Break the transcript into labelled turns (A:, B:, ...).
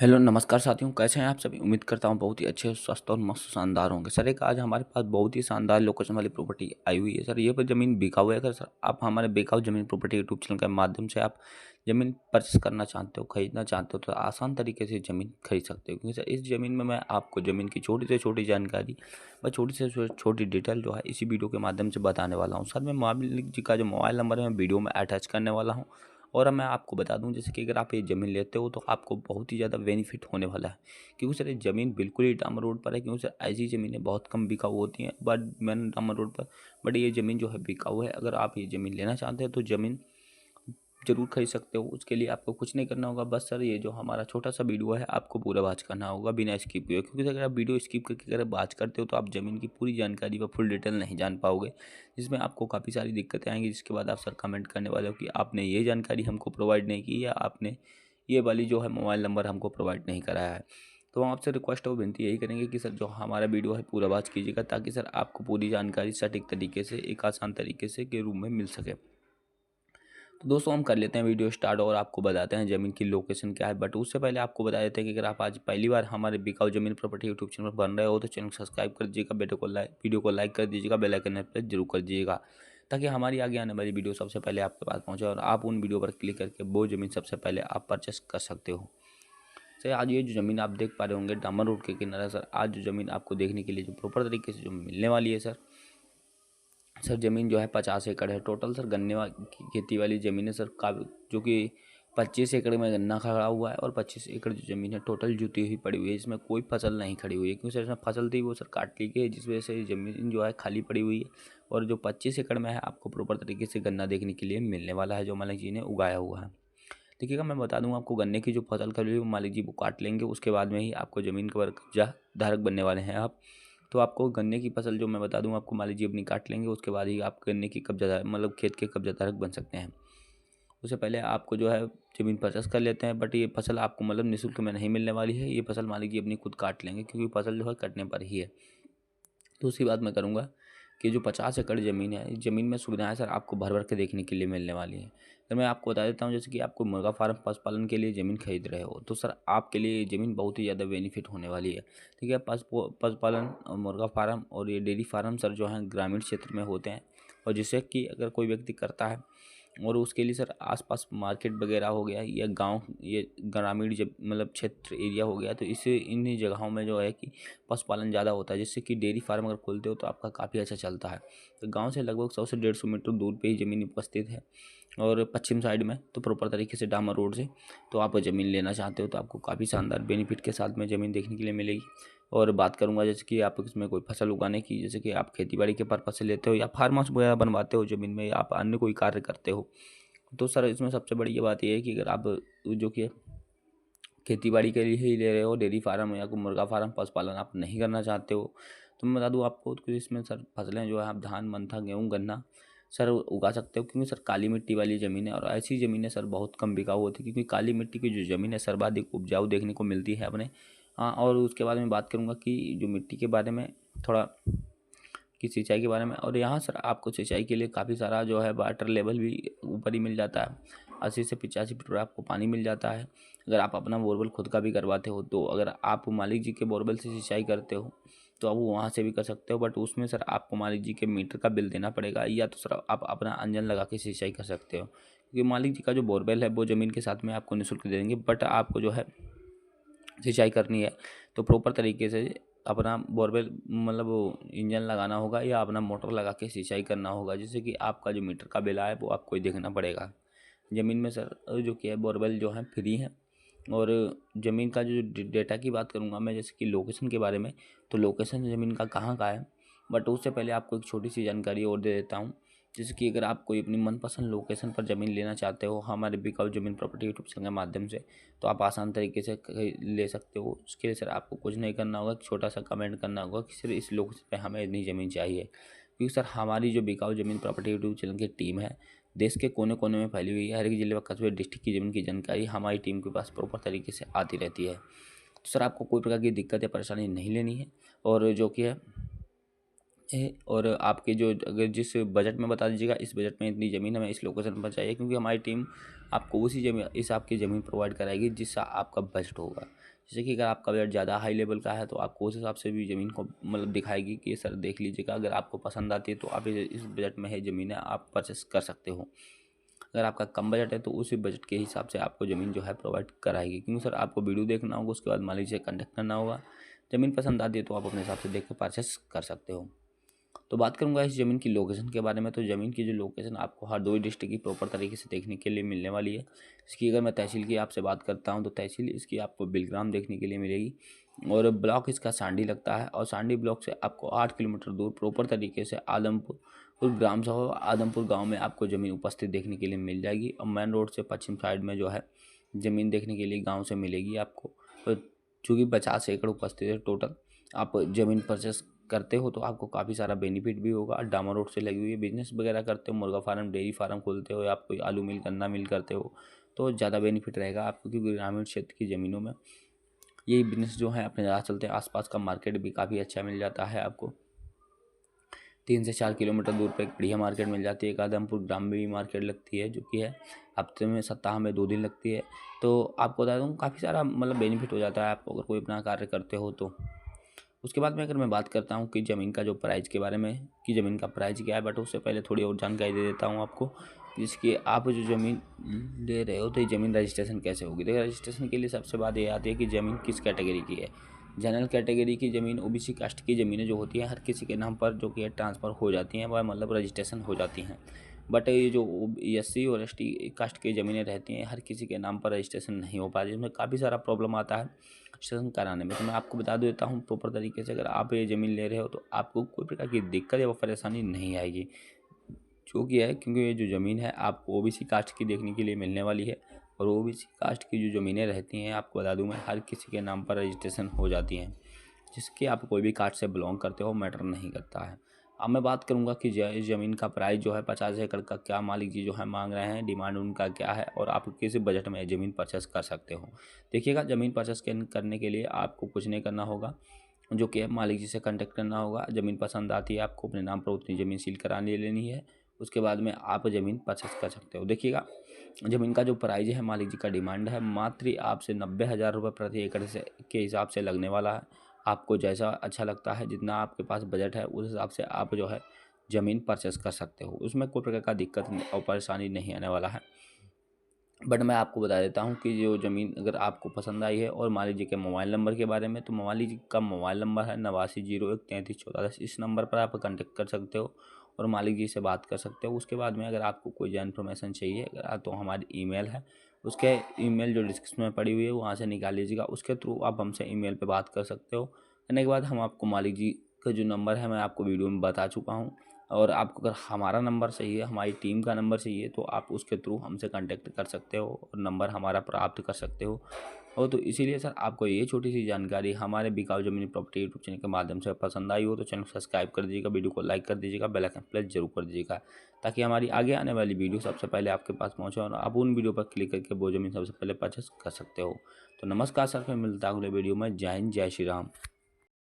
A: Hello नमस्कार साथियों, कैसे हैं आप सभी। उम्मीद करता हूँ बहुत ही अच्छे स्वस्थ और मस्त शानदार होंगे। सर एक आज हमारे पास बहुत ही शानदार लोकेशन वाली प्रॉपर्टी आई हुई है। सर ये पर ज़मीन बिकाऊ है। अगर सर आप हमारे बिकाऊ ज़मीन प्रॉपर्टी यूट्यूब चैनल के माध्यम से आप ज़मीन परचेस करना चाहते हो, खरीदना चाहते हो, तो आसान तरीके से ज़मीन खरीद सकते हो। क्योंकि सर इस ज़मीन में मैं आपको ज़मीन की छोटी से छोटी जानकारी व छोटी से छोटी डिटेल जो है इसी वीडियो के माध्यम से बताने वाला हूँ। सर मैं मालिक जी का जो मोबाइल नंबर है मैं वीडियो में अटैच करने वाला हूँ। और अब मैं आपको बता दूं, जैसे कि अगर आप ये ज़मीन लेते हो तो आपको बहुत ही ज़्यादा बेनिफिट होने वाला है। क्योंकि सर ये ज़मीन बिल्कुल ही डामर रोड पर है। क्योंकि सर ऐसी ज़मीनें बहुत कम बिकाऊ होती हैं बट मैंने डामर रोड पर, बट ये ज़मीन जो है बिकाऊ है। अगर आप ये ज़मीन लेना चाहते हैं तो ज़मीन ज़रूर खरीद सकते हो। उसके लिए आपको कुछ नहीं करना होगा, बस सर ये जो हमारा छोटा सा वीडियो है आपको पूरा वॉच करना होगा बिना स्किप किए। क्योंकि अगर आप वीडियो स्किप करके अगर वॉच करते हो तो आप ज़मीन की पूरी जानकारी व फुल डिटेल नहीं जान पाओगे, जिसमें आपको काफ़ी सारी दिक्कतें आएंगी। जिसके बाद आप सर कमेंट करने वाले हो कि आपने ये जानकारी हमको प्रोवाइड नहीं की या आपने ये वाली जो है मोबाइल नंबर हमको प्रोवाइड नहीं कराया है। तो हम आपसे रिक्वेस्ट और विनती यही करेंगे कि सर जो हमारा वीडियो है पूरा वॉच कीजिएगा, ताकि सर आपको पूरी जानकारी सटीक तरीके से एक आसान तरीके से के रूप में मिल सके। तो दोस्तों हम कर लेते हैं वीडियो स्टार्ट और आपको बताते हैं ज़मीन की लोकेशन क्या है। बट उससे पहले आपको बता देते हैं कि अगर आप आज पहली बार हमारे बिकाऊ ज़मीन प्रॉपर्टी यूट्यूब चैनल पर बन रहे हो तो चैनल को सब्सक्राइब कर दीजिएगा, वीडियो को लाइक कर दीजिएगा, बेल आइकन पर जरूर कर दीजिएगा, ताकि हमारी आगे आने वाली वीडियो सबसे पहले आपके पास पहुँचे और आप उन वीडियो पर क्लिक करके वो ज़मीन सबसे पहले आप परचेस कर सकते हो। सर आज ये जो ज़मीन आप देख पा रहे होंगे डामर रोड के किनारे, सर आज जो ज़मीन आपको देखने के लिए जो प्रॉपर तरीके से जो मिलने वाली है सर ज़मीन जो है 50 एकड़ है टोटल। सर गन्ने की खेती वाली ज़मीन है सर का, जो कि 25 एकड़ में गन्ना खड़ा हुआ है और 25 एकड़ जो ज़मीन है टोटल जुती हुई पड़ी हुई है। इसमें कोई फसल नहीं खड़ी हुई है, क्योंकि सर इसमें फसल थी वो सर काट ली गई है, जिस वजह से ज़मीन जो है खाली पड़ी हुई है। और जो 25 एकड़ में है आपको प्रॉपर तरीके से गन्ना देखने के लिए मिलने वाला है, जो मालिक जी ने उगाया हुआ है। देखिएगा मैं बता दूँ आपको, गन्ने की जो फसल खड़ी हुई है वो मालिक जी वो काट लेंगे, उसके बाद में ही आपको ज़मीन का कब्जा धारक बनने वाले हैं आप। तो आपको गन्ने की फसल जो मैं बता दूं आपको मालिक जी अपनी काट लेंगे, उसके बाद ही आप गन्ने की कब्जादार मतलब खेत के कब्जाधारक बन सकते हैं। उससे पहले आपको जो है ज़मीन परचेस कर लेते हैं। बट ये फसल आपको मतलब निःशुल्क में नहीं मिलने वाली है, ये फसल मालिक जी अपनी खुद काट लेंगे, क्योंकि फसल जो है कटने पर ही है। तो उसी बात मैं करूँगा कि जो 50 एकड़ ज़मीन है, इस ज़मीन में सुविधाएं सर आपको भर भर के देखने के लिए मिलने वाली हैं। तो मैं आपको बता देता हूँ, जैसे कि आपको मुर्गा फार्म पशुपालन के लिए ज़मीन खरीद रहे हो तो सर आपके लिए ये ज़मीन बहुत ही ज़्यादा बेनिफिट होने वाली है। ठीक है, पशुपालन और मुर्गा फार्म और ये डेयरी फार्म सर जो हैं ग्रामीण क्षेत्र में होते हैं, और जिससे कि अगर कोई व्यक्ति करता है और उसके लिए सर आसपास मार्केट वगैरह हो गया या गांव, ये ग्रामीण जब मतलब क्षेत्र एरिया हो गया, तो इससे इन्हीं जगहों में जो है कि पशुपालन ज़्यादा होता है, जिससे कि डेयरी फार्म अगर खोलते हो तो आपका काफ़ी अच्छा चलता है। तो गांव से लगभग 100 से 150 मीटर दूर पे ही ज़मीन उपस्थित है, और पश्चिम साइड में तो प्रॉपर तरीके से डामर रोड से। तो आप ज़मीन लेना चाहते हो तो आपको काफ़ी शानदार बेनिफिट के साथ में ज़मीन देखने के लिए मिलेगी। और बात करूंगा जैसे कि आप इसमें कोई फसल उगाने की, जैसे कि आप खेतीबाड़ी के पर्पज से लेते हो या फार्म हाउस वगैरह बनवाते हो ज़मीन में, या आप अन्य कोई कार्य करते हो, तो सर इसमें सबसे बड़ी ये बात ये है कि अगर आप जो कि खेती-बाड़ी के लिए ही ले रहे हो, डेयरी फार्म या कोई मुर्गा फार्म पशुपालन आप नहीं करना चाहते हो, तो मैं बता दूँ आपको कि इसमें सर फसलें जो है आप धान, मंथा, गेहूँ, गन्ना सर उगा सकते हो। क्योंकि सर काली मिट्टी वाली ज़मीन है और ऐसी ज़मीनें सर बहुत कम बिकाऊ होती है, क्योंकि काली मिट्टी की जो ज़मीन है सर्वाधिक उपजाऊ देखने को मिलती है अपने। हाँ, और उसके बाद मैं बात करूँगा कि जो मिट्टी के बारे में थोड़ा, कि सिंचाई के बारे में। और यहाँ सर आपको सिंचाई के लिए काफ़ी सारा जो है वाटर लेवल भी ऊपर ही मिल जाता है, 80 से 85 फीट आपको पानी मिल जाता है। अगर आप अपना बोरवेल खुद का भी करवाते हो, तो अगर आप मालिक जी के बोरवेल से सिंचाई करते हो तो आप वहाँ से भी कर सकते हो, बट उसमें सर आपको मालिक जी के मीटर का बिल देना पड़ेगा, या तो सर आप अपना अंजन लगा के सिंचाई कर सकते हो। क्योंकि मालिक जी का जो बोरवेल है वो ज़मीन के साथ में आपको निःशुल्क दे देंगे, बट आपको जो है सिंचाई करनी है तो प्रॉपर तरीके से अपना बोरवेल मतलब वो इंजन लगाना होगा या अपना मोटर लगा के सिंचाई करना होगा, जिससे कि आपका जो मीटर का बिल आए वो आपको ही देखना पड़ेगा। ज़मीन में सर जो कि है बोरवेल जो है फ्री है। और ज़मीन का जो डेटा की बात करूँगा मैं, जैसे कि लोकेशन के बारे में, तो लोकेशन ज़मीन का कहाँ का है, बट उससे पहले आपको एक छोटी सी जानकारी और दे देता हूँ। जैसे कि अगर आप कोई अपनी मनपसंद लोकेशन पर ज़मीन लेना चाहते हो हमारे बिकाऊ ज़मीन प्रॉपर्टी यूट्यूब चैनल के माध्यम से, तो आप आसान तरीके से ले सकते हो। उसके लिए सर आपको कुछ नहीं करना होगा, छोटा सा कमेंट करना होगा कि सर इस लोकेशन पे हमें इतनी ज़मीन चाहिए। क्योंकि सर हमारी जो बिकाऊ ज़मीन प्रॉपर्टी यूट्यूब चैनल की टीम है देश के कोने कोने में फैली हुई है। हर एक जिले व कस्बे डिस्ट्रिक्ट की ज़मीन की जानकारी हमारी टीम के पास प्रॉपर तरीके से आती रहती है। तो सर आपको कोई प्रकार की दिक्कत या परेशानी नहीं लेनी है। और जो कि है है। और आपके जो अगर जिस बजट में बता दीजिएगा इस बजट में इतनी ज़मीन हमें इस लोकेशन पर चाहिए, क्योंकि हमारी टीम आपको उसी ज़मीन इस आपकी ज़मीन प्रोवाइड कराएगी जिसका आपका बजट होगा। जैसे कि अगर आपका बजट ज़्यादा हाई लेवल का है तो आपको उस हिसाब से भी ज़मीन को मतलब दिखाएगी कि सर देख लीजिएगा, अगर आपको पसंद आती है तो आप इस बजट में है ज़मीन है आप परचेस कर सकते हो। अगर आपका कम बजट है तो उसी बजट के हिसाब से आपको ज़मीन जो है प्रोवाइड कराएगी। क्योंकि सर आपको वीडियो देखना होगा, उसके बाद मालिक से कॉन्टेक्ट करना होगा। ज़मीन पसंद आती है तो आप अपने हिसाब से देख के परचेस कर सकते हो। तो बात करूंगा इस ज़मीन की लोकेशन के बारे में। तो ज़मीन की जो लोकेशन आपको हरदोई डिस्ट्रिक्ट की प्रॉपर तरीके से देखने के लिए मिलने वाली है। इसकी अगर मैं तहसील की आपसे बात करता हूं तो तहसील इसकी आपको बिलग्राम देखने के लिए मिलेगी, और ब्लॉक इसका सांडी लगता है। और सांडी ब्लॉक से आपको 8 किलोमीटर दूर प्रॉपर तरीके से आदमपुर ग्राम सभा आदमपुर गाँव में आपको ज़मीन उपस्थित देखने के लिए मिल जाएगी। और मेन रोड से पश्चिम साइड में जो है ज़मीन देखने के लिए गाँव से मिलेगी आपको। और चूँकि 50 एकड़ उपस्थित है टोटल, आप ज़मीन परचेस करते हो तो आपको काफ़ी सारा बेनिफिट भी होगा। डामर रोड से लगी हुई है, बिजनेस वगैरह करते हो, मुर्गा फार्म डेयरी फार्म खोलते हो, या आप कोई आलू मिल गन्ना मिल करते हो तो ज़्यादा बेनिफिट रहेगा आपको, क्योंकि ग्रामीण क्षेत्र की ज़मीनों में यही बिजनेस जो है अपने ज़्यादा चलते हैं। आसपास का मार्केट भी काफ़ी अच्छा मिल जाता है आपको। 3 से 4 किलोमीटर दूर पर एक बढ़िया मार्केट मिल जाती है। एक आदमपुर ग्राम में भी मार्केट लगती है जो कि है हफ्ते में सप्ताह में 2 दिन लगती है। तो आपको बता दूँ काफ़ी सारा मतलब बेनिफिट हो जाता है आपको अगर कोई अपना कार्य करते हो तो। उसके बाद में अगर मैं बात करता हूँ कि ज़मीन का जो प्राइस के बारे में कि ज़मीन का प्राइस क्या है, बट उससे पहले थोड़ी और जानकारी दे देता हूँ आपको। जिसकी आप जो ज़मीन ले रहे हो तो ये ज़मीन रजिस्ट्रेशन कैसे होगी। देखिए रजिस्ट्रेशन के लिए सबसे बात ये आती है कि ज़मीन किस कैटेगरी की है। जनरल कैटेगरी की ज़मीन ओबीसी कास्ट की ज़मीनें जो होती हैं हर किसी के नाम पर जो कि ट्रांसफ़र हो जाती हैं, वह मतलब रजिस्ट्रेशन हो जाती हैं। बट ये जो एससी और एसटी कास्ट की ज़मीनें रहती हैं हर किसी के नाम पर रजिस्ट्रेशन नहीं हो पाती, जिसमें काफ़ी सारा प्रॉब्लम आता है रजिस्ट्रेशन कराने में। तो मैं आपको बता देता हूँ प्रॉपर तरीके से, अगर आप ये ज़मीन ले रहे हो तो आपको कोई प्रकार की दिक्कत या परेशानी नहीं आएगी। जो कि है क्योंकि ये जो ज़मीन है आपको ओबीसी कास्ट की देखने के लिए मिलने वाली है। और ओबीसी कास्ट की जो ज़मीनें रहती हैं आपको बता दूँ मैं हर किसी के नाम पर रजिस्ट्रेशन हो जाती हैं, जिसके आप कोई भी कास्ट से बिलोंग करते हो मैटर नहीं करता है। अब मैं बात करूंगा कि इस ज़मीन का प्राइस जो है 50 एकड़ का क्या मालिक जी जो है मांग रहे हैं, डिमांड उनका क्या है, और आप किस बजट में ज़मीन परचेस कर सकते हो। देखिएगा ज़मीन परचेस करने के लिए आपको कुछ नहीं करना होगा, जो कि मालिक जी से कांटेक्ट करना होगा। ज़मीन पसंद आती है आपको अपने नाम पर उतनी ज़मीन सील करानी लेनी है, उसके बाद में आप ज़मीन परचेस कर सकते हो। देखिएगा ज़मीन का जो प्राइस है मालिक जी का डिमांड है मात्र आपसे 90,000 रुपये प्रति एकड़ से के हिसाब से लगने वाला है। आपको जैसा अच्छा लगता है जितना आपके पास बजट है उस हिसाब से आप जो है ज़मीन परचेस कर सकते हो, उसमें कोई प्रकार का दिक्कत और परेशानी नहीं आने वाला है। बट मैं आपको बता देता हूँ कि जो ज़मीन अगर आपको पसंद आई है, और मालिक जी के मोबाइल नंबर के बारे में, तो मालिक जी का मोबाइल नंबर है 8901331410। इस नंबर पर आप कांटेक्ट कर सकते हो और मालिक जी से बात कर सकते हो। उसके बाद में अगर आपको कोई जो इन्फॉर्मेशन चाहिए तो हमारी ईमेल है, उसके ईमेल जो डिस्क्रिप्शन में पड़ी हुई है वहाँ से निकाल लीजिएगा, उसके थ्रू आप हमसे ईमेल पे बात कर सकते हो। करने के बाद हम आपको मालिक जी का जो नंबर है मैं आपको वीडियो में बता चुका हूँ। और आपको अगर हमारा नंबर चाहिए, हमारी टीम का नंबर चाहिए, तो आप उसके थ्रू हमसे कांटेक्ट कर सकते हो और नंबर हमारा प्राप्त कर सकते हो। और तो इसीलिए सर आपको ये छोटी सी जानकारी हमारे बिकाऊ ज़मीनी प्रॉपर्टी यूट्यूब चैनल के माध्यम से पसंद आई हो तो चैनल को सब्सक्राइब कर दीजिएगा, वीडियो को लाइक कर दीजिएगा, बेल आइकन प्रेस जरूर कर दीजिएगा, ताकि हमारी आगे आने वाली वीडियो सबसे पहले आपके पास पहुँचे और आप उन वीडियो पर क्लिक करके वो ज़मीन सबसे पहले परचेस कर सकते हो। तो नमस्कार सर, फिर मिलता है अगले वीडियो में। जय हिंद, जय श्री राम।